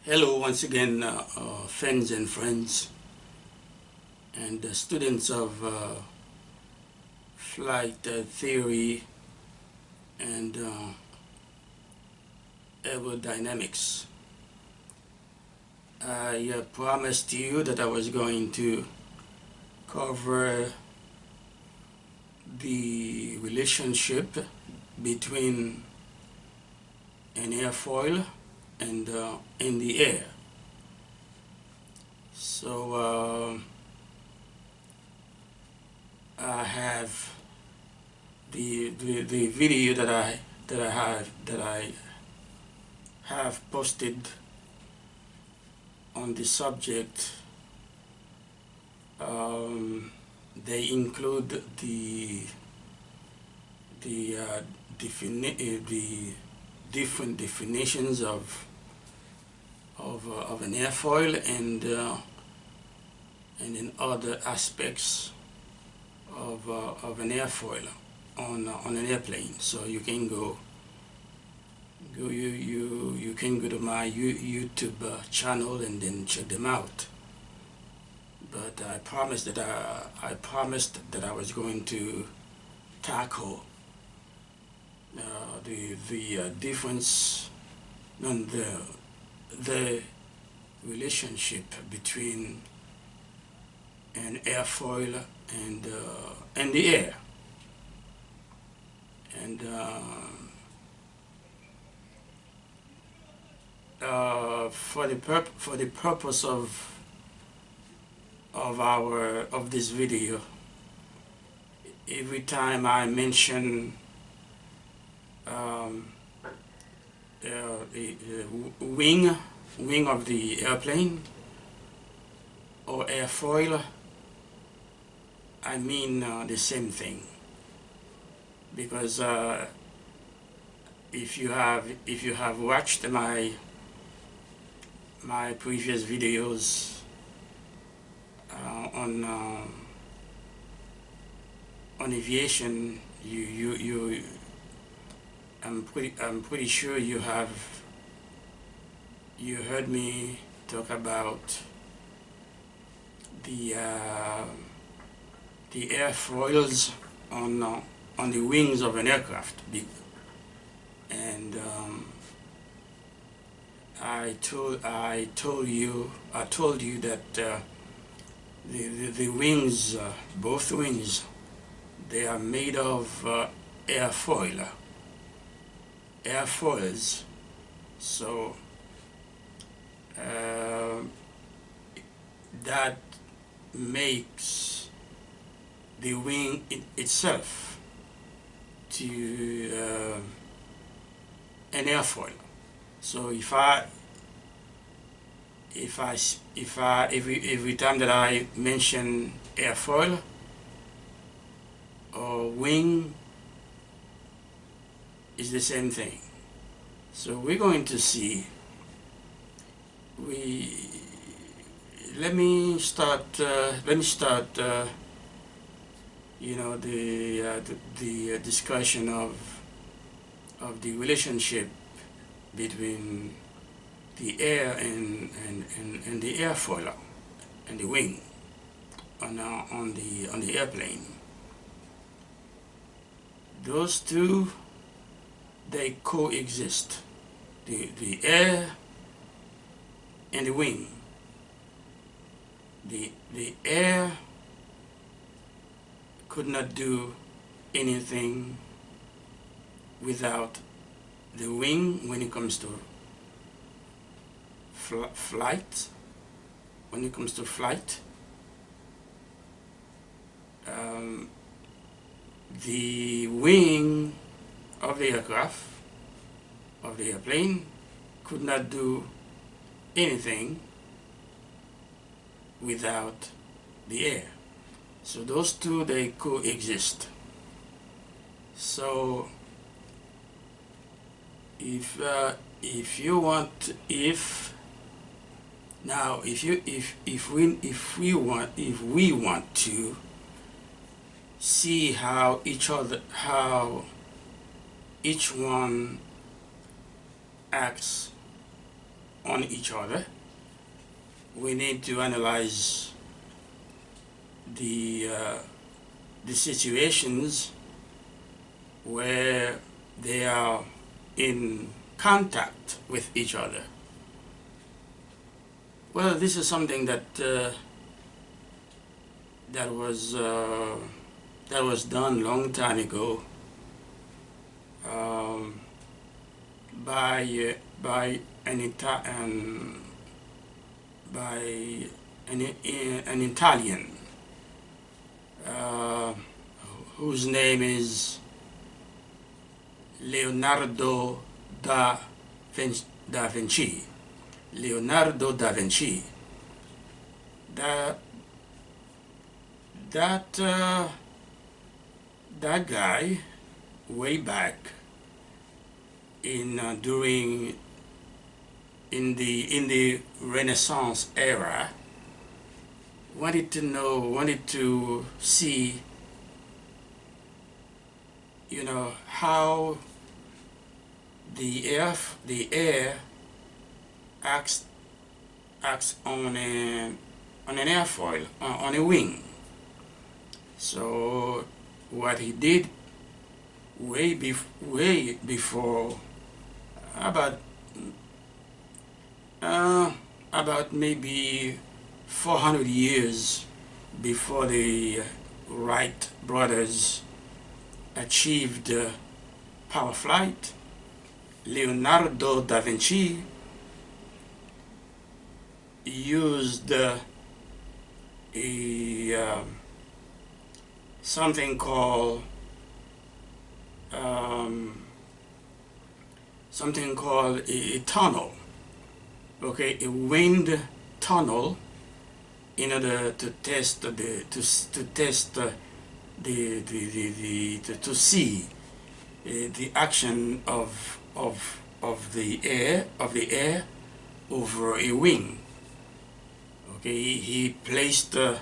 Hello once again, fans and friends and students of flight theory and aerodynamics. I promised you that I was going to cover the relationship between an airfoil and in the air. So I have the video that I have posted on the subject. They include the the different definitions of an airfoil and in other aspects of an airfoil on an airplane. So you can go you can go to my YouTube channel and then check them out. But I promised that I was going to tackle the difference and the relationship between an airfoil and the air. And for the purpose of this video, every time I mention the wing of the airplane or airfoil, I mean the same thing, because if you have watched my previous videos on aviation, I'm pretty sure you heard me talk about the airfoils on the wings of an aircraft, and I told you that the wings, both wings, they are made of airfoils. So that makes the wing itself to an airfoil. So every time that I mention airfoil or wing, is the same thing. So we're going to see. Let me start. The discussion of the relationship between the air and the airfoil and the wing on the airplane. Those two, they coexist. The air and the wing. The air could not do anything without the wing when it comes to flight. When it comes to flight, the wing of the aircraft, of the airplane, could not do anything without the air. So those two, they coexist. So if we want to see how each one acts on each other. We need to analyze the situations where they are in contact with each other. Well, this is something that that was done long time ago by an Italian whose name is Leonardo da Vinci. Leonardo da Vinci. That guy, way back in the Renaissance era, wanted to see, how the air acts on an airfoil, on a wing. So what he did way before, about maybe 400 years before the Wright brothers achieved power flight, Leonardo da Vinci used something called a tunnel, okay, a wind tunnel, in order to test to see the action of the air over a wing. Okay, he used a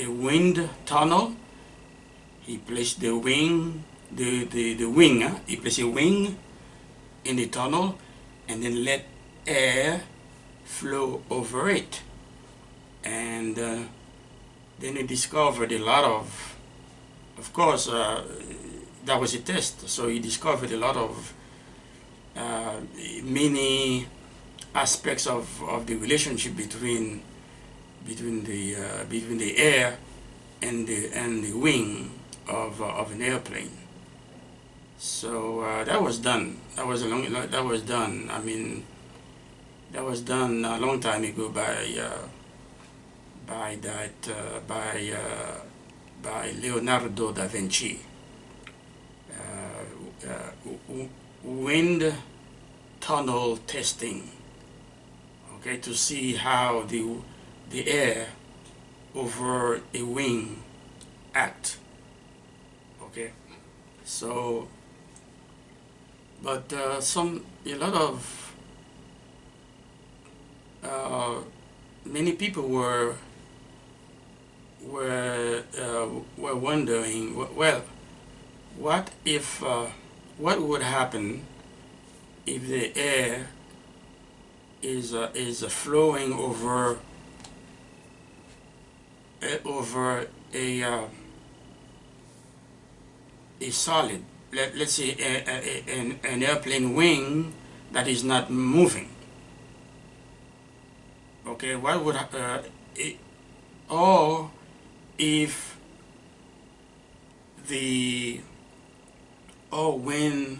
wind tunnel. He placed he placed a wing in the tunnel, and then let air flow over it. And then he discovered a lot of course, that was a test. So he discovered a lot of many aspects of the relationship between the air and the wing of an airplane. So that was done. That was done. I mean, that was done a long time ago by Leonardo da Vinci. Wind tunnel testing. Okay, to see how the air over a wing act. Okay, so but a lot of many people were wondering, well, what would happen if the air is flowing over a solid, let's say an airplane wing that is not moving. Okay, what would or if when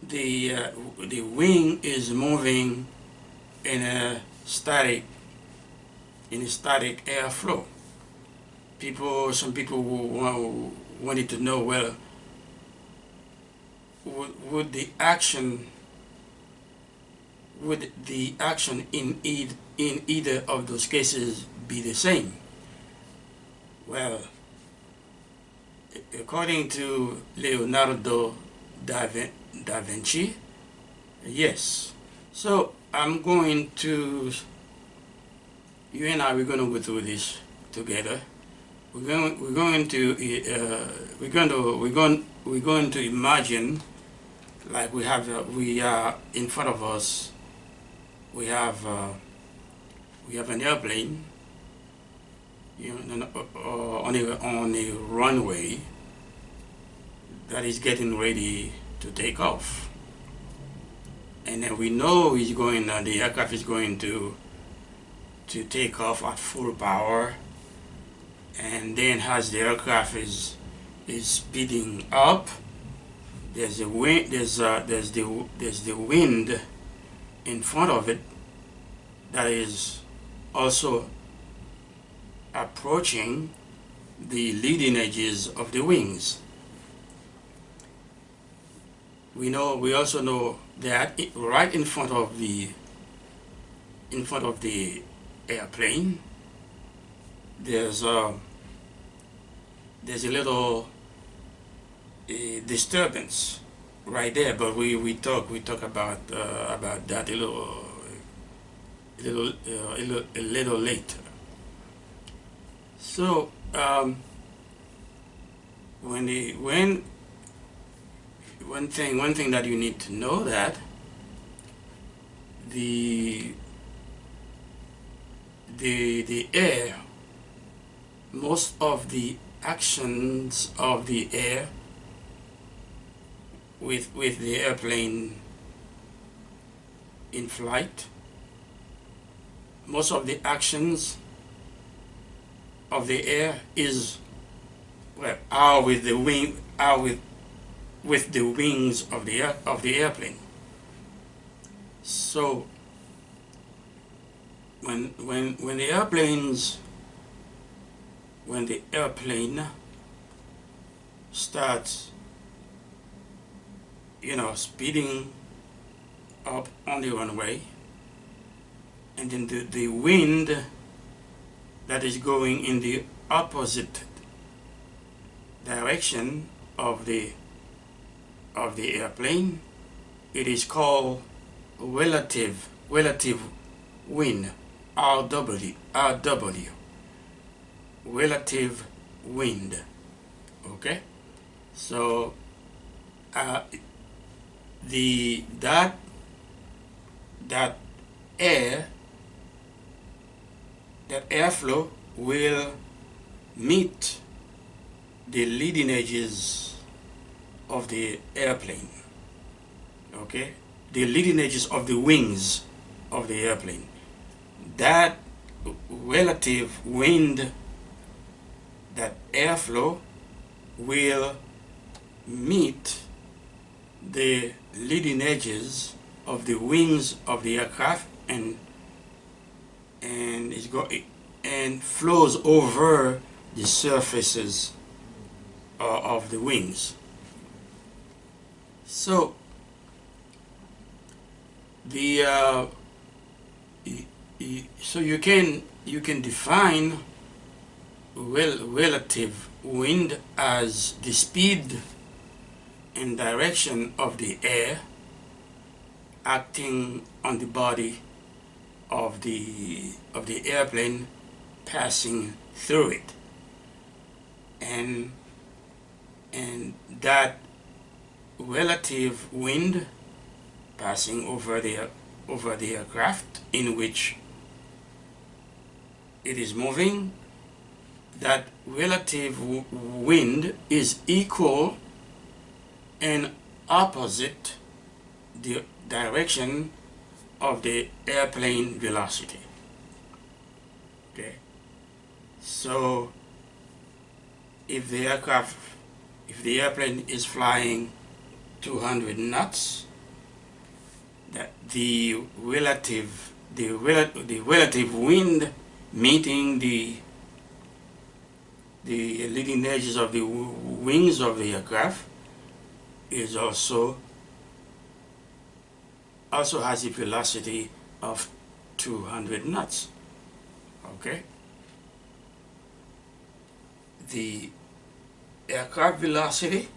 the wing is moving in a static airflow. Some people wanted to know, well, would the action in either of those cases be the same? Well, according to Leonardo da Vinci, yes. So you and I, we're going to go through this together. We're going to imagine like we are in front of us, we have an airplane, on a runway that is getting ready to take off, and then we know the aircraft is going to take off at full power, and then as the aircraft is speeding up, there's the wind in front of it that is also approaching the leading edges of the wings. We also know that right in front of the airplane, there's a little disturbance right there, but we talk about that a little later. So one thing that you need to know, that the air, most of the actions of the air with the airplane in flight, most of the actions of the air are with the wings of the airplane. So when the airplane starts speeding up on the runway, and then the wind that is going in the opposite direction of the airplane, it is called relative wind, RW, relative wind. Okay, so that airflow will meet the leading edges of the airplane. Okay, the leading edges of the wings of the airplane. That relative wind, that airflow will meet the leading edges of the wings of the aircraft, and flows over the surfaces of the wings. So so you can define relative wind as the speed and direction of the air acting on the body of the airplane passing through it, and that relative wind passing over the aircraft in which it is moving, that relative wind is equal and opposite the direction of the airplane velocity. Okay, so if the airplane is flying 200 knots, that the relative wind meeting the leading edges of the wings of the aircraft is also has a velocity of 200 knots. Okay, the aircraft velocity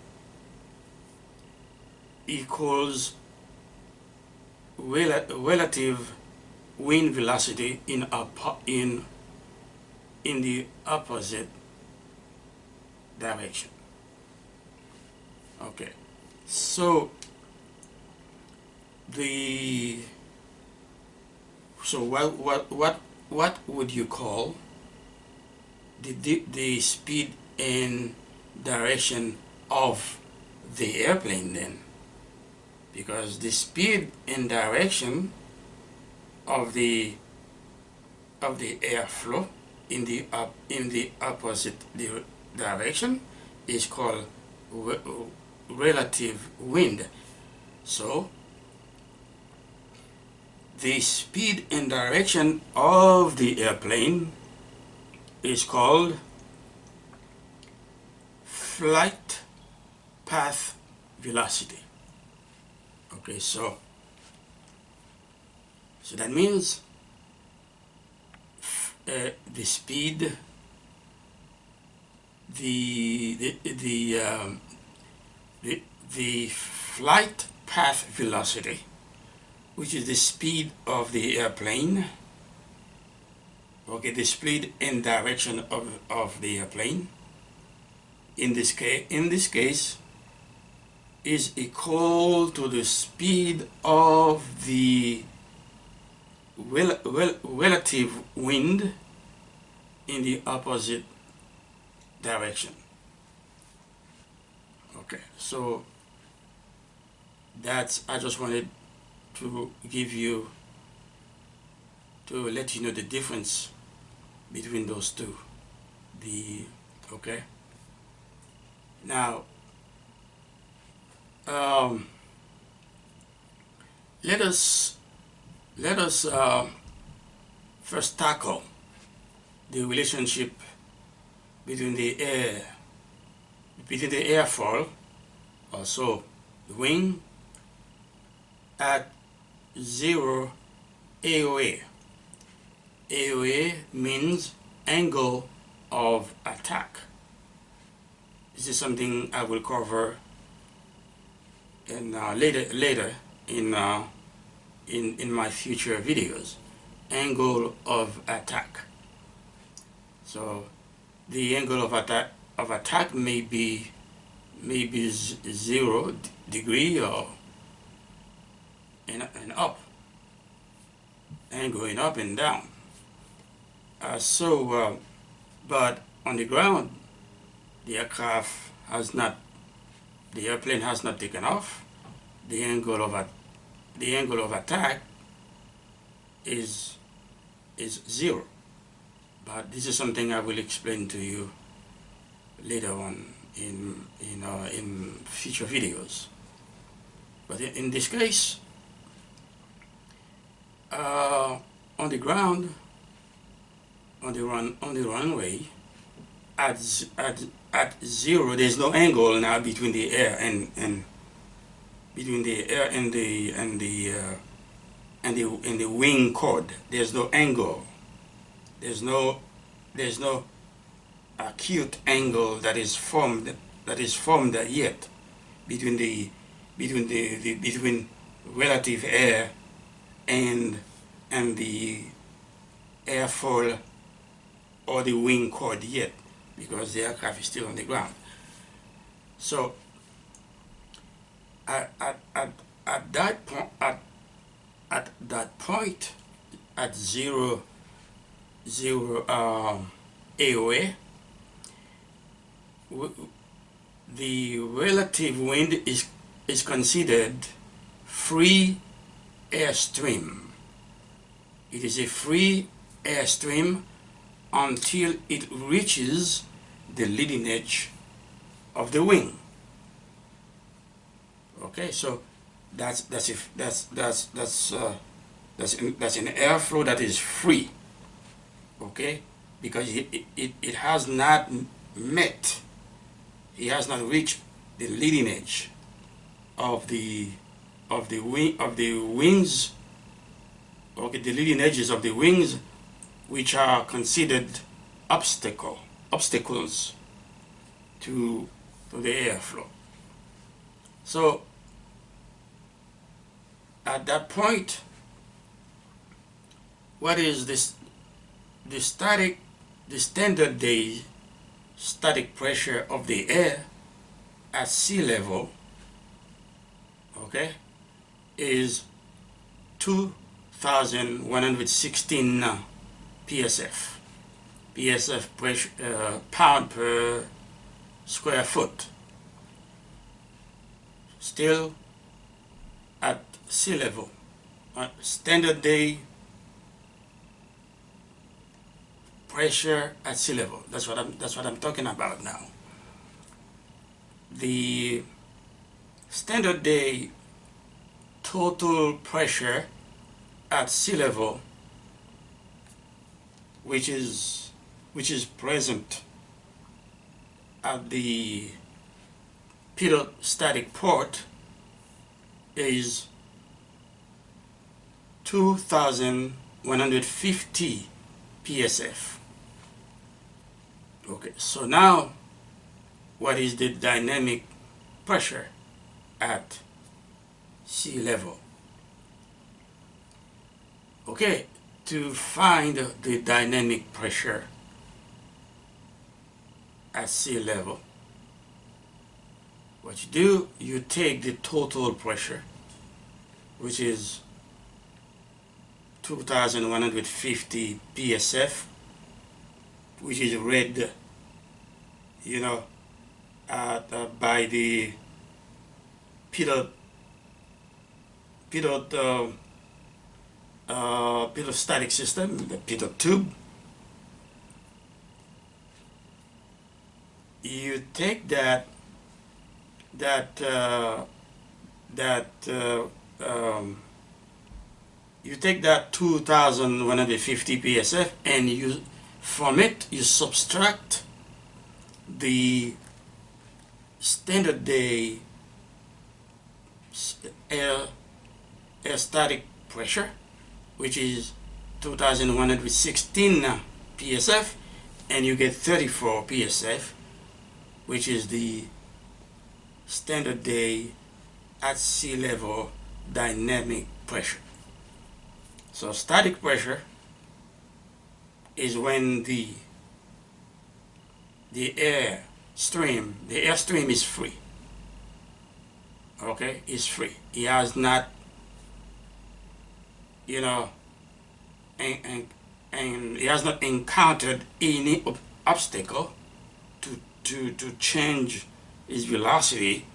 equals relative wind velocity in the opposite direction. Okay, so the so what would you call the speed and direction of the airplane then? Because the speed and direction of the airflow in the opposite direction is called relative wind. So the speed and direction of the airplane is called flight path velocity. Okay, so that means the speed, the flight path velocity, which is the speed of the airplane. Okay, the speed and direction of the airplane. In this case, is equal to the speed of the relative wind in the opposite direction. Okay, so that's, I just wanted to let you know the difference between those two. Okay, now let us first tackle the relationship between the airfoil, also the wing, at 0 AOA. AOA means angle of attack. This is something I will cover in later in my future videos. Angle of attack. So the angle of attack may be 0 degree or and up, and going up and down. But on the ground, the airplane has not taken off. The angle of attack is 0. But this is something I will explain to you later on in future videos. But in this case, on the ground, on the runway, at 0, there's no angle now between the air and the wing chord. There's no angle. There's no acute angle that is formed yet between relative air and the airfoil or the wing chord yet, because the aircraft is still on the ground. So at that point, at 0 AOA, the relative wind is considered free airstream. It is a free airstream until it reaches the leading edge of the wing. Okay, so that's an airflow that is free. Okay, because it has not met, it has not reached the leading edge of the wings. Okay, the leading edges of the wings, which are considered obstacles to the airflow. So at that point, what is this? The standard day static pressure of the air at sea level, okay, is 2,116 psf. psf pressure, pound per square foot. Still at sea level. Standard day pressure at sea level. That's what I'm talking about now. The standard day total pressure at sea level, which is present at the pitot-static port, is 2,150 psf. Okay, so now what is the dynamic pressure at sea level? Okay, to find the dynamic pressure at sea level, what you do, you take the total pressure, which is 2,150 psf, which is read, you know, by the pitot-static system, the pitot tube. You take that you take that 2,150 psf, and you from it you subtract the standard day air static pressure, which is 2,116 psf, and you get 34 psf, which is the standard day at sea level dynamic pressure. So static pressure is when the airstream is free. Okay, is free. It has not, you know, and it has not encountered any obstacle to change its velocity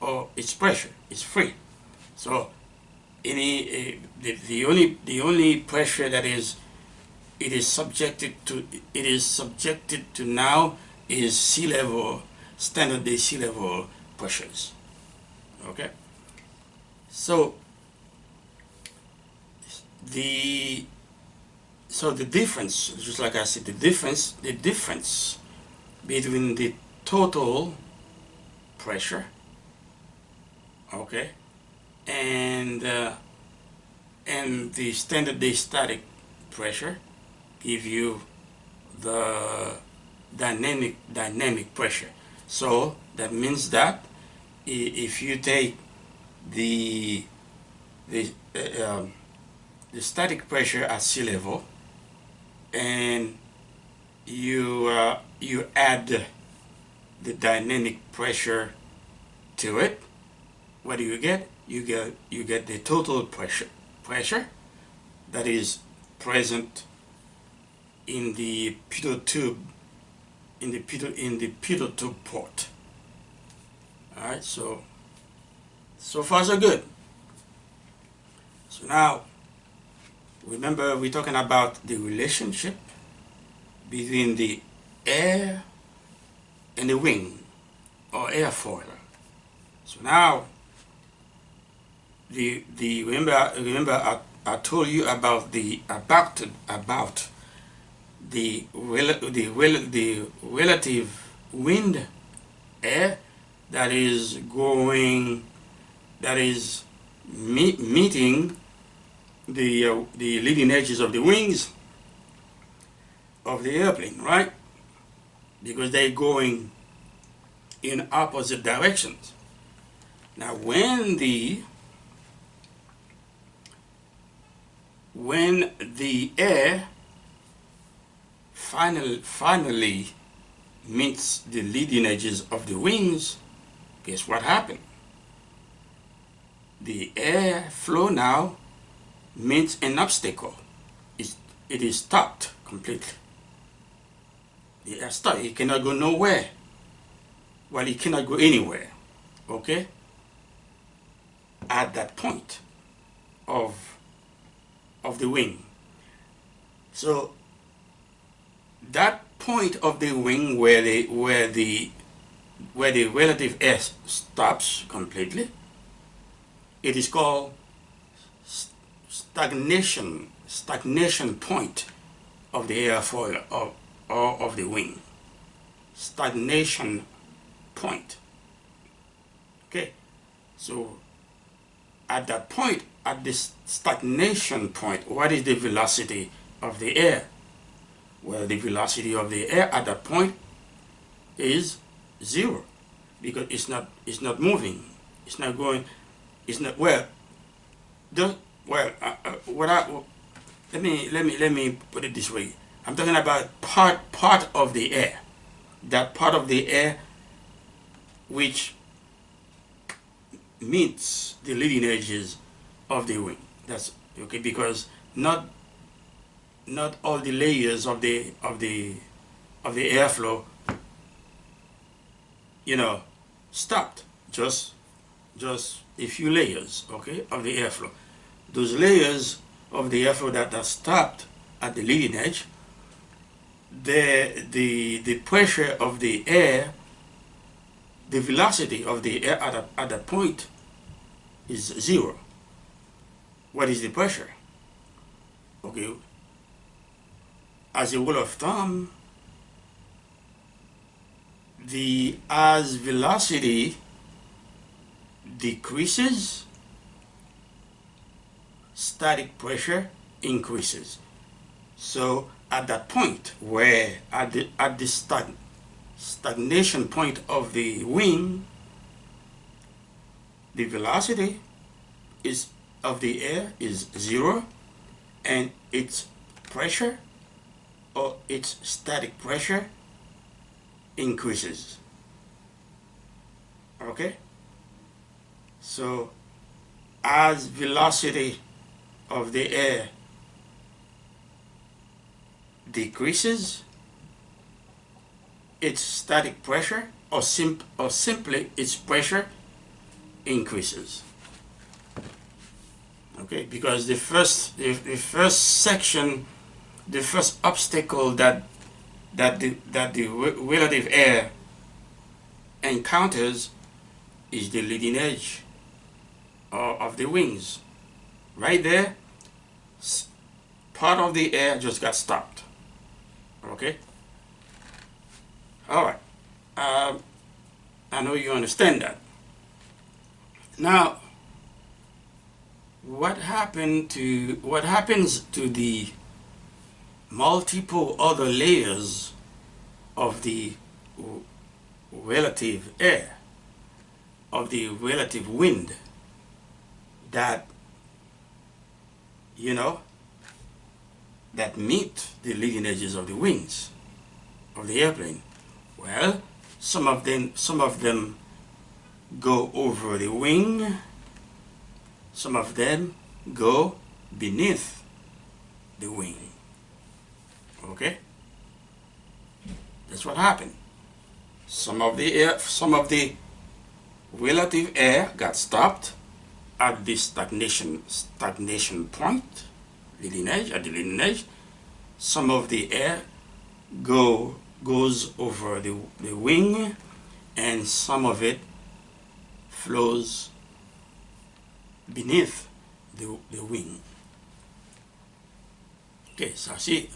or its pressure. It's free. So the only pressure that it is subjected to now is sea level, standard day sea level pressures. Okay, so the difference, just like I said, the difference between the total pressure, okay, and the standard day static pressure give you the dynamic pressure. So that means that if you take the static pressure at sea level and you add the dynamic pressure to it, what do you get? You get the total pressure that is present in the pitot tube, in the pitot tube port. All right, so far so good. So now, remember we're talking about the relationship between the air and the wing or airfoil. So now, remember I told you about the relative wind air that is meeting the leading edges of the wings of the airplane, right? Because they're going in opposite directions. Now, when the air finally meets the leading edges of the wings, guess what happened? The air flow now means an obstacle. It is stopped completely. The air stopped. It cannot go nowhere. Well, it cannot go anywhere. Okay? At that point of the wing. So that point of the wing where the relative air stops completely, it is called stagnation point of the airfoil or of the wing. Stagnation point. Okay, so at that point, at this stagnation point, what is the velocity of the air? Well, the velocity of the air at that point is 0, because it's not moving, it's not going, it's not, well, let me put it this way. I'm talking about part of the air, that part of the air which meets the leading edges of the wing. That's okay, because not all the layers of the airflow, stopped. Just a few layers, okay, of the airflow. Those layers of the airflow that are stopped at the leading edge, the pressure of the air, the velocity of the air at that point is 0. What is the pressure? Okay, as a rule of thumb, as velocity decreases, static pressure increases. So at that point, where at the stagnation point of the wing, the velocity of the air is 0, and its pressure or its static pressure increases. Okay? So as velocity of the air decreases, its static pressure or simply its pressure increases. Okay, because the first section, the first obstacle that the relative air encounters is the leading edge of the wings. Right there, part of the air just got stopped. Okay? Alright. I know you understand that. Now, what happens to the multiple other layers of the relative air, of the relative wind that that meet the leading edges of the wings of the airplane? Well, some of them go over the wing, some of them go beneath the wing. Okay? That's what happened. Some of the relative air got stopped at the stagnation point, leading edge, at the leading edge. Some of the air goes over the wing, and some of it flows beneath the wing. Okay, so see,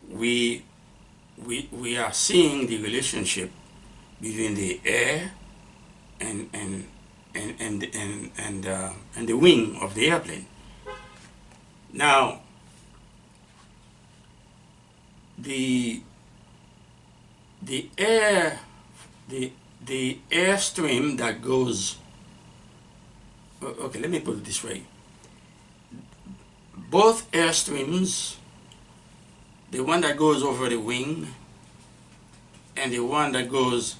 we are seeing the relationship between the air and the wing of the airplane. Now, the airstream that goes, okay, let me put it this way. Both airstreams, the one that goes over the wing and the one that goes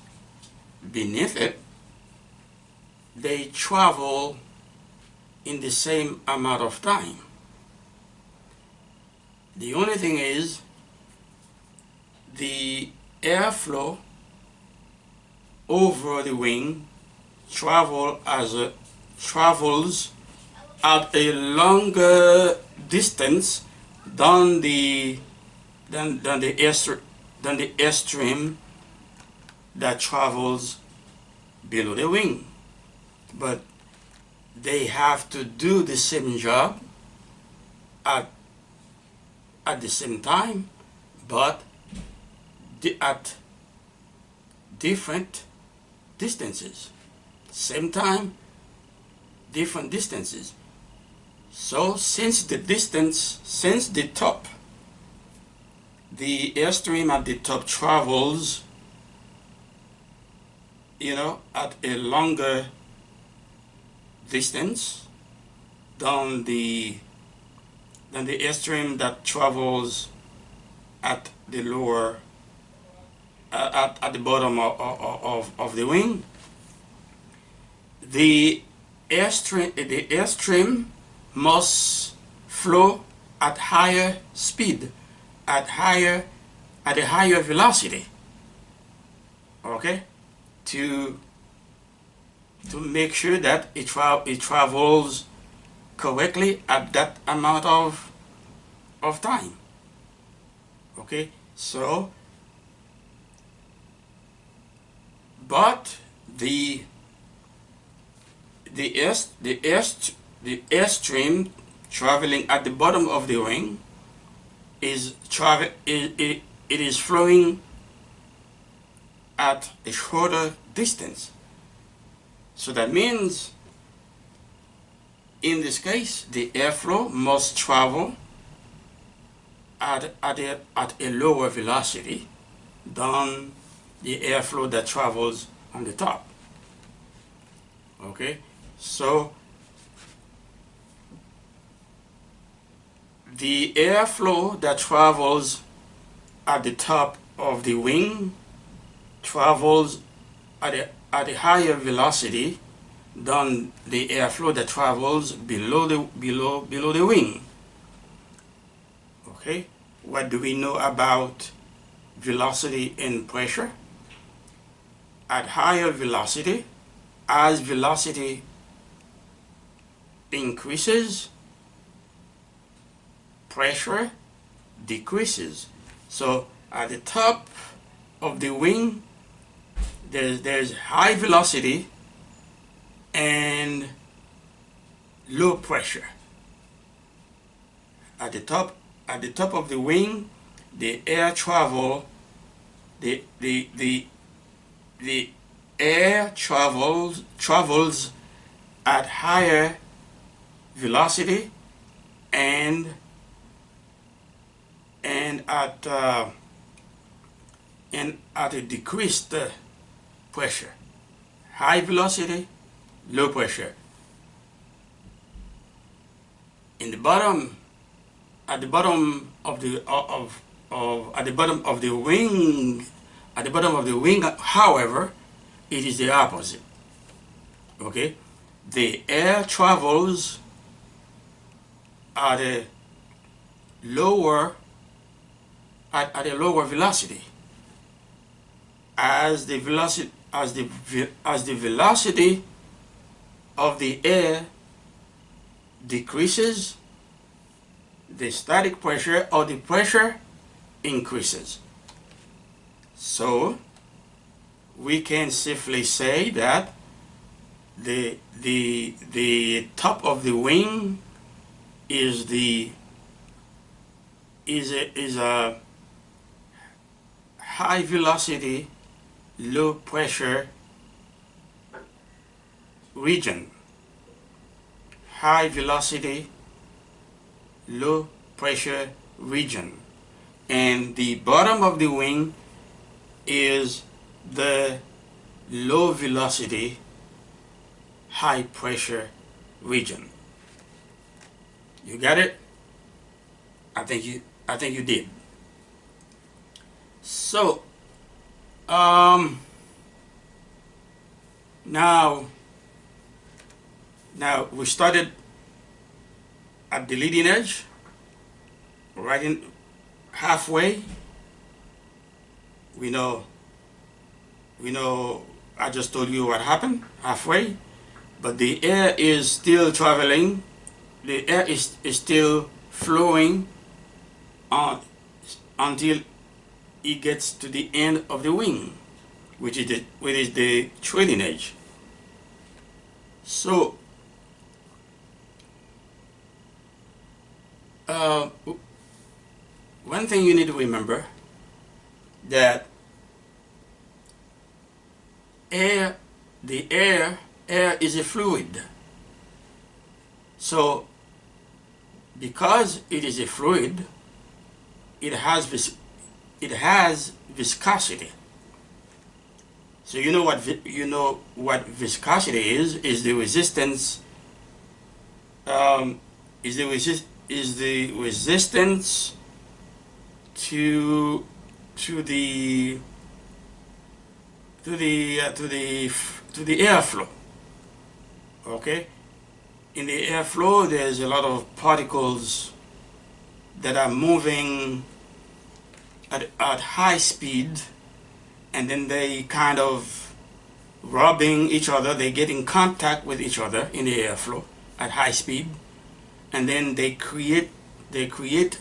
beneath it, they travel in the same amount of time. The only thing is the airflow over the wing travels at a longer distance than the airstream that travels below the wing. But they have to do the same job at the same time, but at different distances. Same time, different distances. So since the top, the airstream at the top travels, at a longer distance than the airstream that travels at the lower at the bottom of the wing. The airstream must flow at higher speed, at a higher velocity, okay, to make sure that it travels correctly at that amount of time. Okay, so but the airstream traveling at the bottom of the wing is flowing at a shorter distance. So that means in this case the airflow must travel at a lower velocity than the airflow that travels on the top. Okay, so the airflow that travels at the top of the wing travels at a higher velocity than the airflow that travels below the wing. Okay, what do we know about velocity and pressure? At higher velocity, as velocity increases, pressure decreases. So at the top of the wing, there's high velocity and low pressure. At the top of the wing, the air travels at higher velocity and at a decreased pressure. High velocity, low pressure. At the bottom of the wing, however, it is the opposite. Okay, the air travels at a lower velocity. As the velocity of the air decreases, the static pressure or the pressure increases. So we can safely say that the top of the wing is a high velocity, low pressure region. High velocity, low pressure region. And the bottom of the wing is the low velocity, high pressure region. You got it? I think you did. So now we started at the leading edge, right in halfway. We know I just told you what happened halfway, but the air is still traveling, the air is still flowing on until it gets to the end of the wing, which is the trailing edge. So one thing you need to remember, that air is a fluid. So because it is a fluid, it has viscosity. So you know what viscosity is the resistance is the resistance to the airflow. Okay, in the airflow there's a lot of particles that are moving at high speed, and then they kind of rubbing each other, they get in contact with each other in the airflow at high speed, and then they create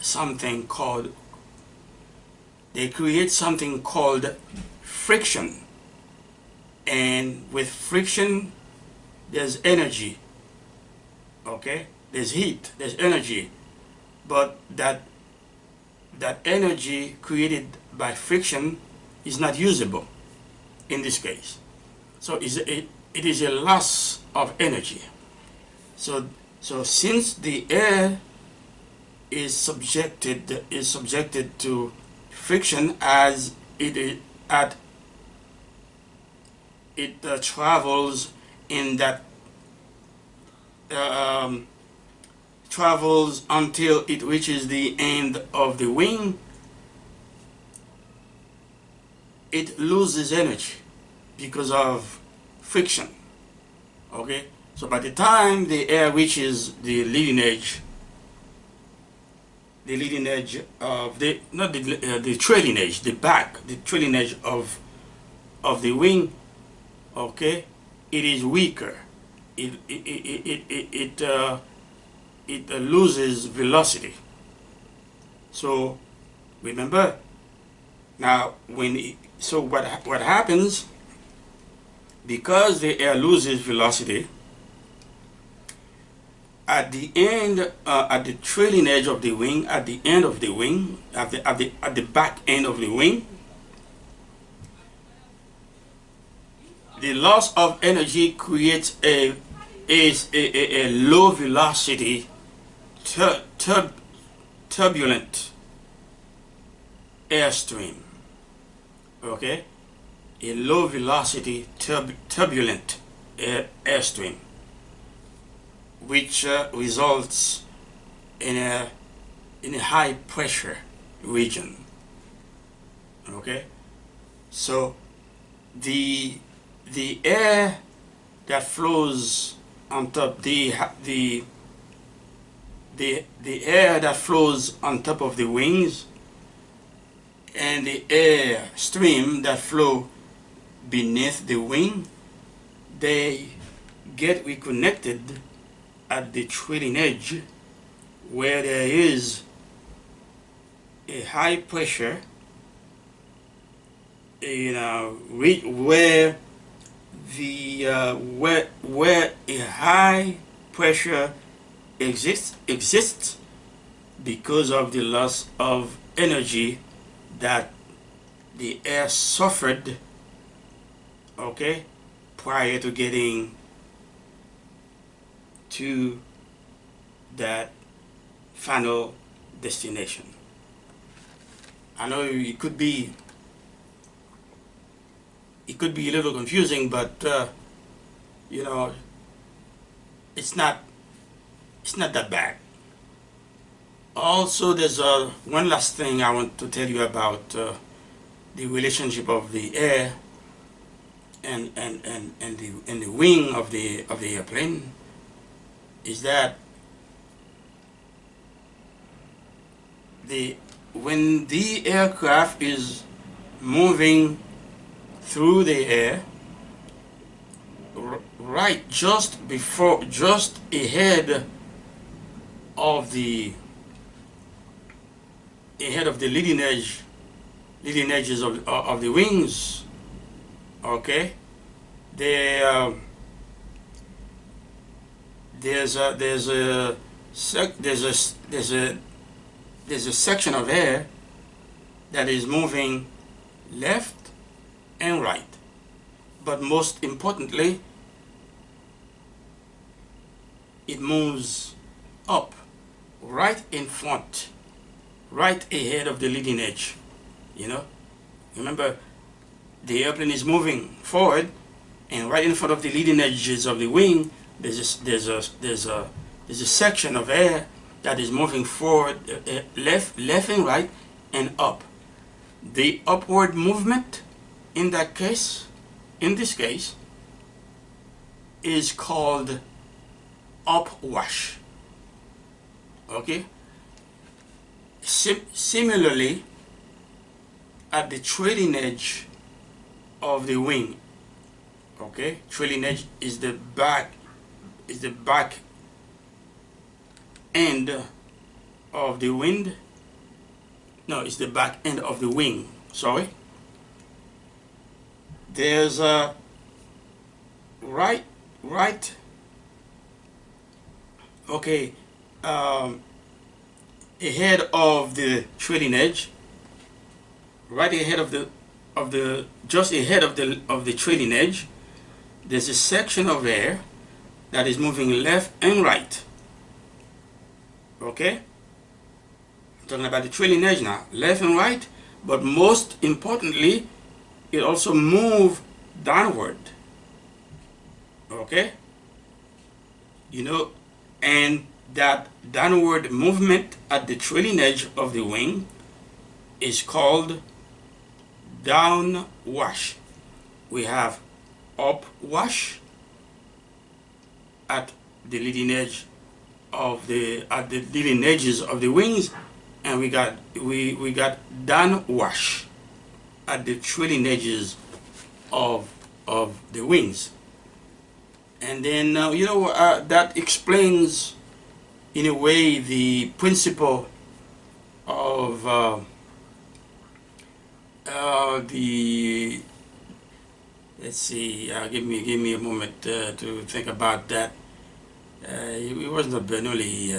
something called friction. And with friction there's energy, okay, there's heat, there's energy, but that energy created by friction is not usable in this case. So it is a loss of energy. So since the air is subjected to friction as it travels in that travels until it reaches the end of the wing, it loses energy because of friction. Okay, so by the time the air reaches the leading edge of the trailing edge, the trailing edge of the wing, okay, it is weaker. It loses velocity. So remember now, what happens, because the air loses velocity at the end, at the trailing edge of the wing, at the end of the wing, at the back end of the wing, the loss of energy creates a low velocity turbulent airstream. Okay, a low velocity turbulent airstream, which results in a high pressure region. Okay, so the air that flows on top, the air that flows on top of the wings, and the air stream that flow beneath the wing, they get reconnected at the trailing edge, where there is a high pressure, where a high pressure exists because of the loss of energy that the air suffered, okay, prior to getting to that final destination. I know it could be a little confusing, but it's not that bad. Also, there's one last thing I want to tell you about the relationship of the air and the wing of the airplane, is that when the aircraft is moving through the air, right just ahead of the leading edges of the wings, okay, there there's a section of air that is moving left and right, but most importantly, it moves up, right in front, right ahead of the leading edge. You know, remember, the airplane is moving forward, and right in front of the leading edges of the wing, there's a section of air that is moving forward, left and right, and up. The upward movement in this case, is called upwash. Okay. Similarly, at the trailing edge of the wing, okay, trailing edge is the back end of the wind. No, it's the back end of the wing. Sorry. There's a right. Okay. Ahead of the trailing edge, right ahead of the just ahead of the trailing edge, there's a section of air that is moving left and right. Okay? I'm talking about the trailing edge now, left and right, but most importantly, it also moves downward. Okay? You know, and that downward movement at the trailing edge of the wing is called downwash. We have upwash at the leading edge of the leading edges of the wings, and we got downwash at the trailing edges of the wings. And then that explains in a way the principle of the, let's see, give me a moment to think about that. It wasn't Bernoulli.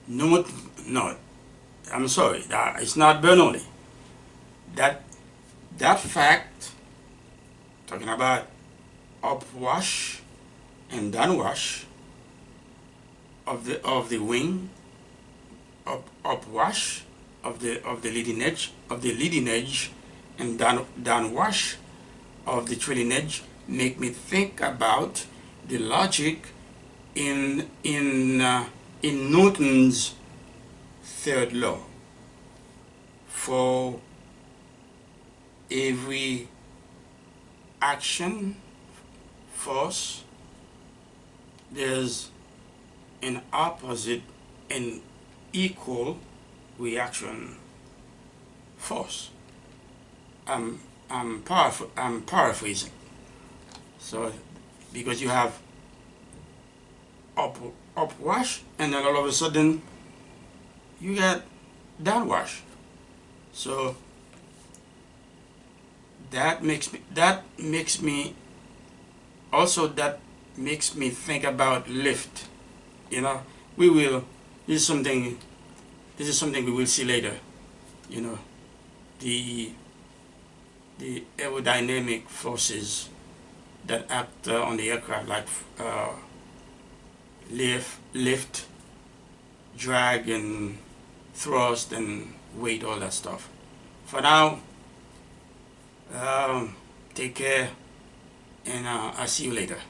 No, I'm sorry, it's not Bernoulli. That fact, talking about upwash and downwash of the wing, upwash of the leading edge and downwash of the trailing edge, make me think about the logic in Newton's third law. For every action force, there's an opposite and equal reaction force. I'm paraphrasing. So, because you have upwash, and then all of a sudden you get downwash. So that makes me think about lift. You know, this is something we will see later. You know, the aerodynamic forces that act on the aircraft, like lift, drag, and thrust, and weight, all that stuff. For now, take care, and I'll see you later.